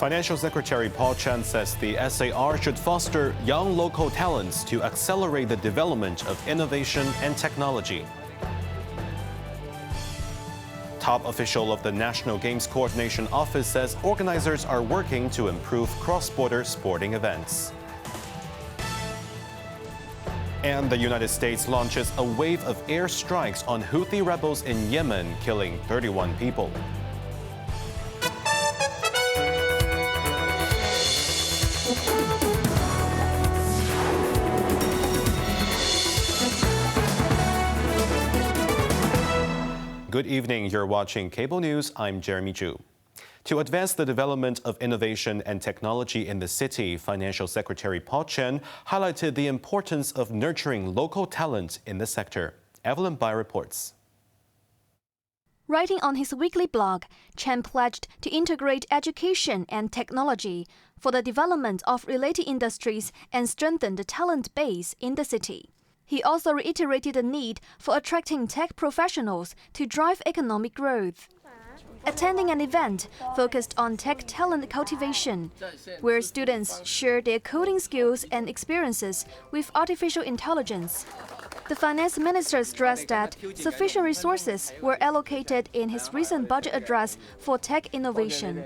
Financial Secretary Paul Chan says the SAR should foster young local talents to accelerate the development of innovation and technology. Top official of the National Games Coordination Office says organizers are working to improve cross-border sporting events. And the United States launches a wave of air strikes on Houthi rebels in Yemen, killing 31 people. Good evening, you're watching Cable News. I'm Jeremy Zhu. To advance the development of innovation and technology in the city, Financial Secretary Paul Chan highlighted the importance of nurturing local talent in the sector. Evelyn Bai reports. Writing on his weekly blog, Chan pledged to integrate education and technology for the development of related industries and strengthen the talent base in the city. He also reiterated the need for attracting tech professionals to drive economic growth. Attending an event focused on tech talent cultivation, where students share their coding skills and experiences with artificial intelligence. The finance minister stressed that sufficient resources were allocated in his recent budget address for tech innovation.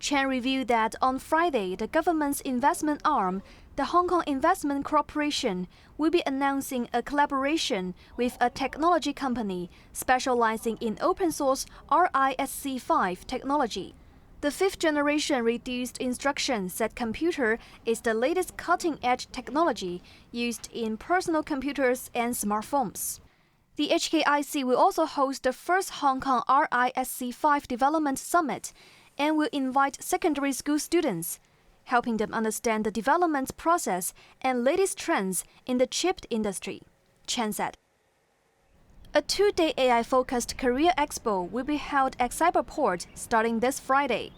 Chan revealed that on Friday, the government's investment arm, the Hong Kong Investment Corporation, will be announcing a collaboration with a technology company specializing in open-source RISC-V technology. The fifth-generation reduced instruction set computer is the latest cutting-edge technology used in personal computers and smartphones. The HKIC will also host the first Hong Kong RISC-V Development Summit and will invite secondary school students, helping them understand the development process and latest trends in the chip industry, Chan said. A two-day AI-focused Career Expo will be held at Cyberport starting this Friday.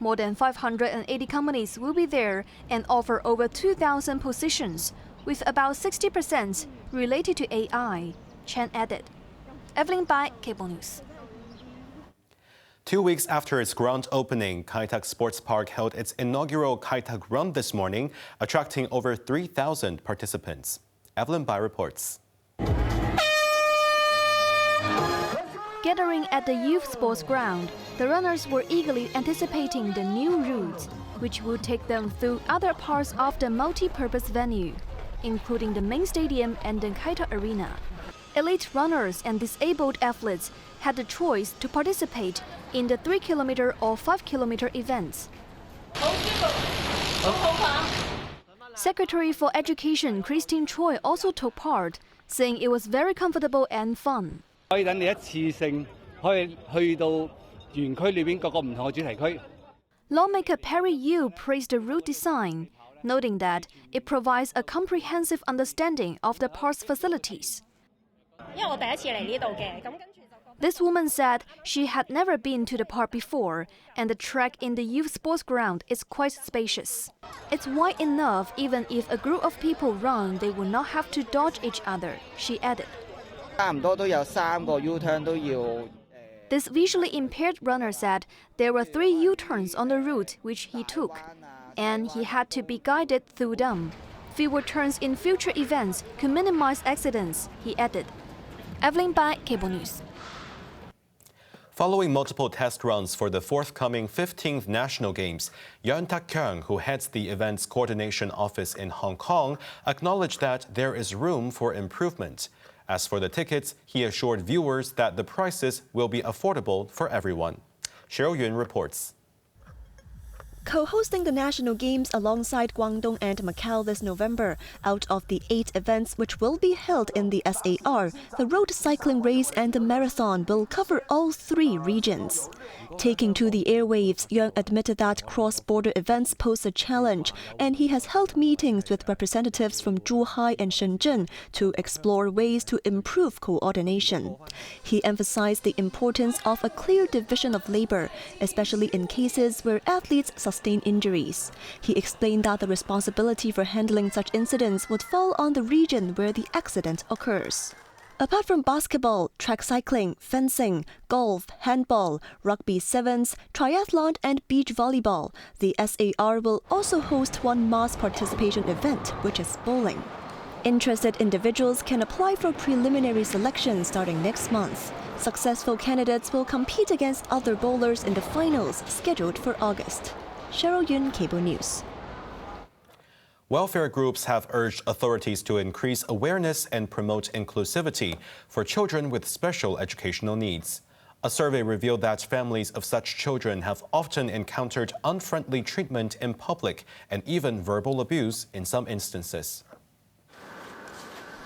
More than 580 companies will be there and offer over 2,000 positions, with about 60% related to AI, Chan added. Evelyn Bai, Cable News. 2 weeks after its grand opening, Kai Tak Sports Park held its inaugural Kai Tak Run this morning, attracting over 3,000 participants. Evelyn Bai reports. Gathering at the youth sports ground, the runners were eagerly anticipating the new route, which would take them through other parts of the multi-purpose venue, including the main stadium and the Kai Tak Arena. Elite runners and disabled athletes had the choice to participate in the 3-kilometer or 5-kilometer events. Secretary for Education Christine Choi also took part, saying it was very comfortable and fun. Lawmaker Perry Yu praised the route design, noting that it provides a comprehensive understanding of the park's facilities. This woman said she had never been to the park before, and the track in the youth sports ground is quite spacious. It's wide enough even if a group of people run, they will not have to dodge each other, she added. This visually impaired runner said there were 3 U-turns on the route which he took, and he had to be guided through them. Fewer turns in future events could minimize accidents, he added. Evelyn Bai, Cable News. Following multiple test runs for the forthcoming 15th National Games, Yeon Tak-kyung, who heads the events coordination office in Hong Kong, acknowledged that there is room for improvement. As for the tickets, he assured viewers that the prices will be affordable for everyone. Cheryl Yun reports. Co-hosting the National Games alongside Guangdong and Macau this November, out of the 8 events which will be held in the SAR, the road cycling race and the marathon will cover all 3 regions. Taking to the airwaves, Yeung admitted that cross-border events pose a challenge, and he has held meetings with representatives from Zhuhai and Shenzhen to explore ways to improve coordination. He emphasized the importance of a clear division of labor, especially in cases where athletes sustain injuries. He explained that the responsibility for handling such incidents would fall on the region where the accident occurs. Apart from basketball, track cycling, fencing, golf, handball, rugby sevens, triathlon and beach volleyball, the SAR will also host one mass participation event, which is bowling. Interested individuals can apply for preliminary selection starting next month. Successful candidates will compete against other bowlers in the finals scheduled for August. Cheryl Yun, Cable News. Welfare groups have urged authorities to increase awareness and promote inclusivity for children with special educational needs. A survey revealed that families of such children have often encountered unfriendly treatment in public and even verbal abuse in some instances.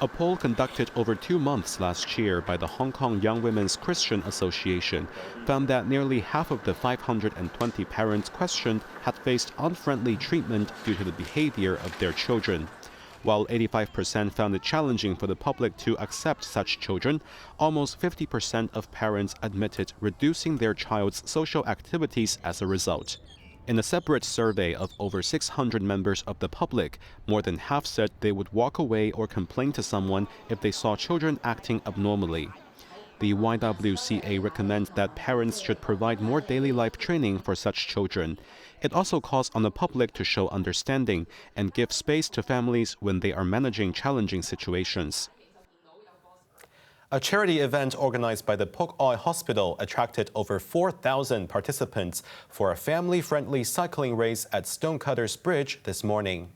A poll conducted over 2 months last year by the Hong Kong Young Women's Christian Association found that nearly half of the 520 parents questioned had faced unfriendly treatment due to the behavior of their children. While 85% found it challenging for the public to accept such children, almost 50% of parents admitted reducing their child's social activities as a result. In a separate survey of over 600 members of the public, more than half said they would walk away or complain to someone if they saw children acting abnormally. The YWCA recommends that parents should provide more daily life training for such children. It also calls on the public to show understanding and give space to families when they are managing challenging situations. A charity event organized by the Pok Oi Hospital attracted over 4,000 participants for a family-friendly cycling race at Stonecutters Bridge this morning.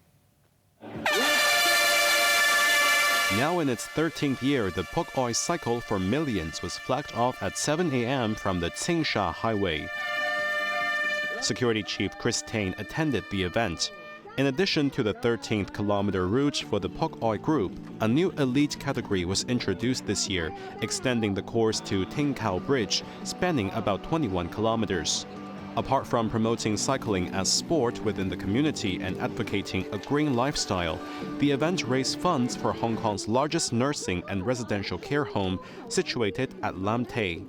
Now in its 13th year, the Pok Oi Cycle for Millions was flagged off at 7 a.m. from the Tsingsha Highway. Security Chief Chris Tain attended the event. In addition to the 13th kilometer route for the Pok Oi Group, a new elite category was introduced this year, extending the course to Ting Kau Bridge, spanning about 21 kilometers. Apart from promoting cycling as sport within the community and advocating a green lifestyle, the event raised funds for Hong Kong's largest nursing and residential care home, situated at Lam Tay.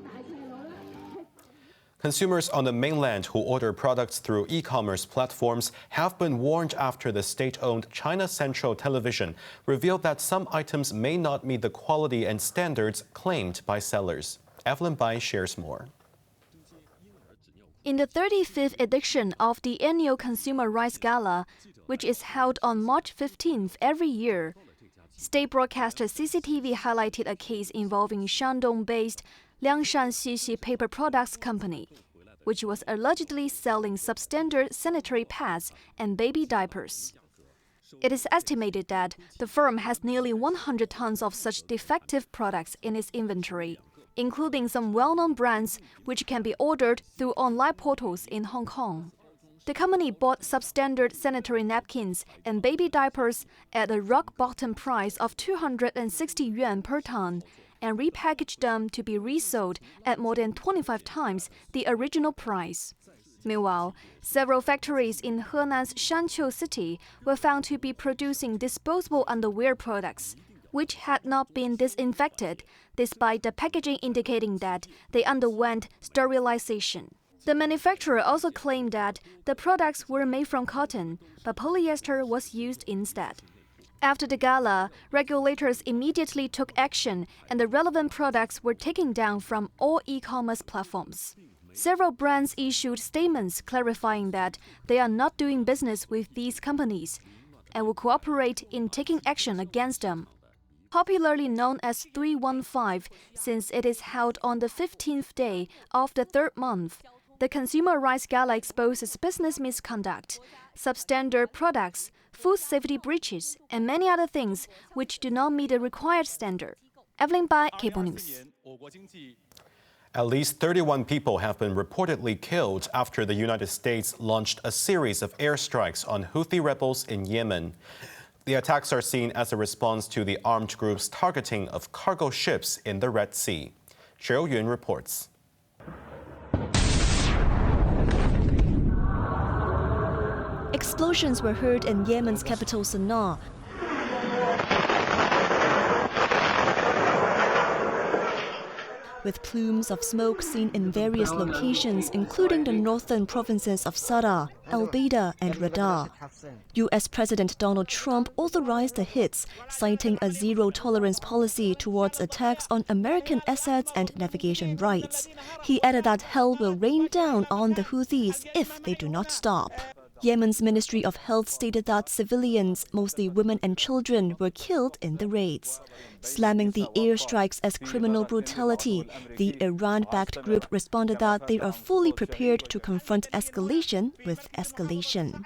Consumers on the mainland who order products through e-commerce platforms have been warned after the state-owned China Central Television revealed that some items may not meet the quality and standards claimed by sellers. Evelyn Bai shares more. In the 35th edition of the annual Consumer Rights Gala, which is held on March 15th every year, state broadcaster CCTV highlighted a case involving Shandong-based Liangshan Xixi Paper Products Company, which was allegedly selling substandard sanitary pads and baby diapers. It is estimated that the firm has nearly 100 tons of such defective products in its inventory, including some well-known brands which can be ordered through online portals in Hong Kong. The company bought substandard sanitary napkins and baby diapers at a rock-bottom price of 260 yuan per ton, and repackaged them to be resold at more than 25 times the original price. Meanwhile, several factories in Henan's Shanqiu City were found to be producing disposable underwear products, which had not been disinfected, despite the packaging indicating that they underwent sterilization. The manufacturer also claimed that the products were made from cotton, but polyester was used instead. After the gala, regulators immediately took action and the relevant products were taken down from all e-commerce platforms. Several brands issued statements clarifying that they are not doing business with these companies and will cooperate in taking action against them. Popularly known as 315 since it is held on the 15th day of the third month, the Consumer Rights Gala exposes business misconduct, substandard products, food safety breaches, and many other things which do not meet the required standard. Evelyn Bai, Cable News. At least 31 people have been reportedly killed after the United States launched a series of airstrikes on Houthi rebels in Yemen. The attacks are seen as a response to the armed group's targeting of cargo ships in the Red Sea. Cheryl Yun reports. Explosions were heard in Yemen's capital Sana'a. with plumes of smoke seen in various locations, including the northern provinces of Sara, Al Baida, and Rada. U.S. President Donald Trump authorized the hits, citing a zero-tolerance policy towards attacks on American assets and navigation rights. He added that hell will rain down on the Houthis if they do not stop. Yemen's Ministry of Health stated that civilians, mostly women and children, were killed in the raids. Slamming the airstrikes as criminal brutality, the Iran-backed group responded that they are fully prepared to confront escalation with escalation.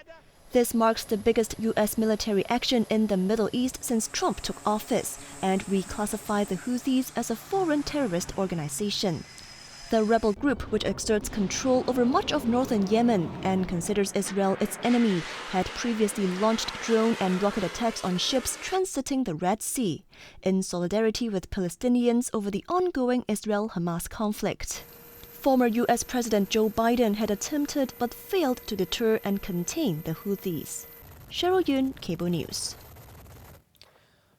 This marks the biggest U.S. military action in the Middle East since Trump took office and reclassified the Houthis as a foreign terrorist organization. The rebel group, which exerts control over much of northern Yemen and considers Israel its enemy, had previously launched drone and rocket attacks on ships transiting the Red Sea, in solidarity with Palestinians over the ongoing Israel-Hamas conflict. Former U.S. President Joe Biden had attempted but failed to deter and contain the Houthis. Cheryl Yun, Cable News.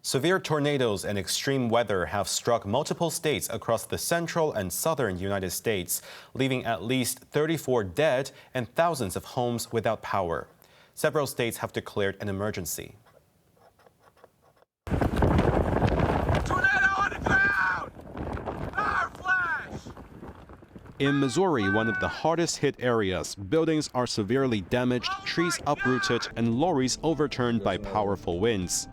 Severe tornadoes and extreme weather have struck multiple states across the central and southern United States, leaving at least 34 dead and thousands of homes without power. Several states have declared an emergency. Tornado on the ground! Power flash! In Missouri, one of the hardest hit areas, buildings are severely damaged, trees uprooted, and lorries overturned by powerful winds.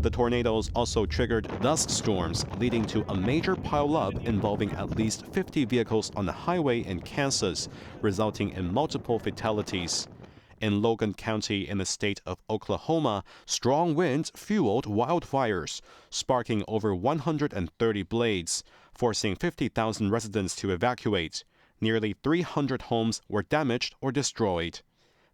The tornadoes also triggered dust storms, leading to a major pileup involving at least 50 vehicles on the highway in Kansas, resulting in multiple fatalities. In Logan County in the state of Oklahoma, strong winds fueled wildfires, sparking over 130 blades, forcing 50,000 residents to evacuate. Nearly 300 homes were damaged or destroyed.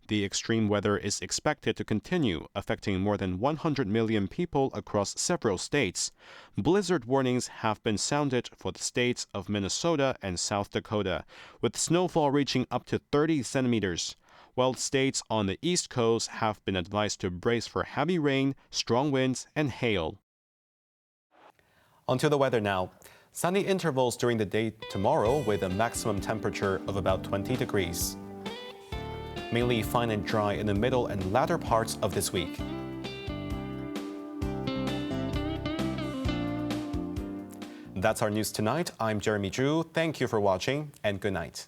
The extreme weather is expected to continue, affecting more than 100 million people across several states. Blizzard warnings have been sounded for the states of Minnesota and South Dakota, with snowfall reaching up to 30 centimeters, while states on the East Coast have been advised to brace for heavy rain, strong winds, and hail. Onto the weather now. Sunny intervals during the day tomorrow with a maximum temperature of about 20 degrees. Mainly fine and dry in the middle and latter parts of this week. That's our news tonight. I'm Jeremy Zhu. Thank you for watching and good night.